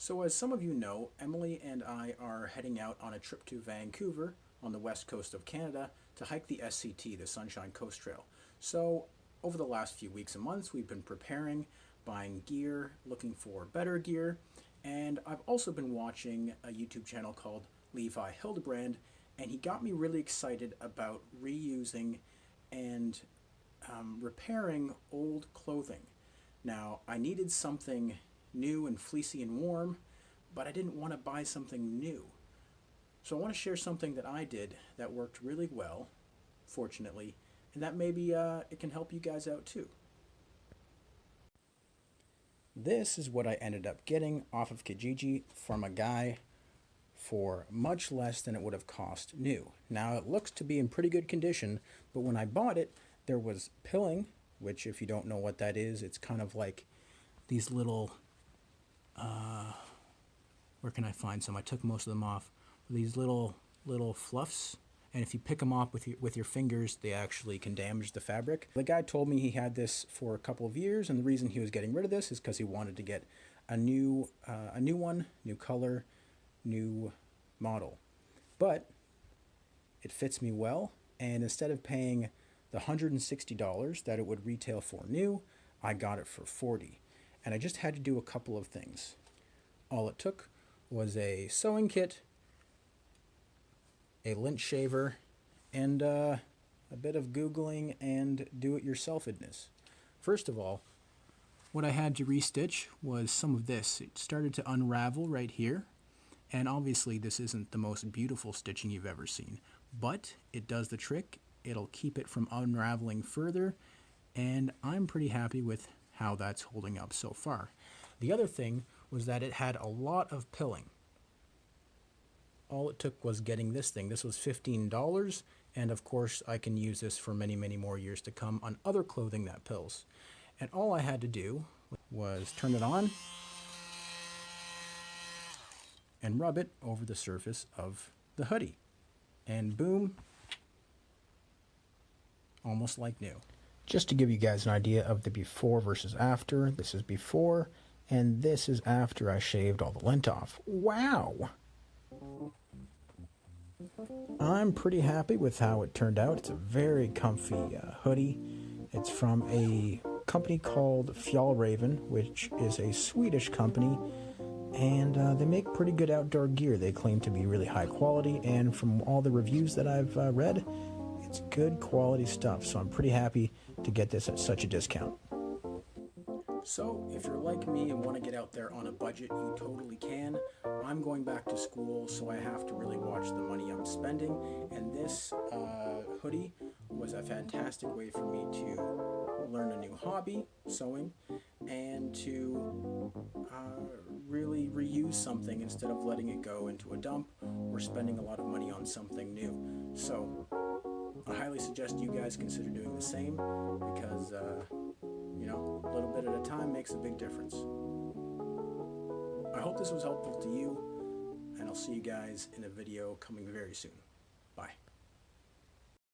So as some of you know, Emily and I are heading out on a trip to Vancouver on the west coast of Canada to hike the SCT, the Sunshine Coast Trail. So over the last few weeks and months, we've been preparing, buying gear, looking for better gear, and I've also been watching a YouTube channel called Levi Hildebrand, and he got me really excited about reusing and repairing old clothing. Now, I needed something new and fleecy and warm, but I didn't want to buy something new. So I want to share something that I did that worked really well, fortunately, and that maybe it can help you guys out too. This is what I ended up getting off of Kijiji from a guy for much less than it would have cost new. Now it looks to be in pretty good condition, but when I bought it, there was pilling, which if you don't know what that is, it's kind of like these little where can I find some? I took most of them off. These little fluffs, and if you pick them off with your fingers, they actually can damage the fabric. The guy told me he had this for a couple of years, and the reason he was getting rid of this is because he wanted to get a new one, new color, new model. But it fits me well, and instead of paying the $160 that it would retail for new, I got it for $40. And I just had to do a couple of things. All it took was a sewing kit, a lint shaver, and a bit of Googling and do-it-yourselfedness. First of all, what I had to restitch was some of this. It started to unravel right here, and obviously this isn't the most beautiful stitching you've ever seen, but it does the trick. It'll keep it from unraveling further, and I'm pretty happy with how that's holding up so far. The other thing was that it had a lot of pilling. All it took was getting this thing. This was $15, and of course I can use this for many, many more years to come on other clothing that pills. And all I had to do was turn it on and rub it over the surface of the hoodie. And boom, almost like new. Just to give you guys an idea of the before versus after, this is before, and this is after I shaved all the lint off. Wow! I'm pretty happy with how it turned out. It's a very comfy hoodie. It's from a company called Fjallraven, which is a Swedish company, and they make pretty good outdoor gear. They claim to be really high quality, and from all the reviews that I've read, it's good quality stuff, so I'm pretty happy to get this at such a discount. So if you're like me and want to get out there on a budget, you totally can. I'm going back to school, so I have to really watch the money I'm spending, and this hoodie was a fantastic way for me to learn a new hobby, sewing, and to really reuse something instead of letting it go into a dump or spending a lot of money on something new. So I highly suggest you guys consider doing the same, because a little bit at a time makes a big difference. I hope this was helpful to you, and I'll see you guys in a video coming very soon.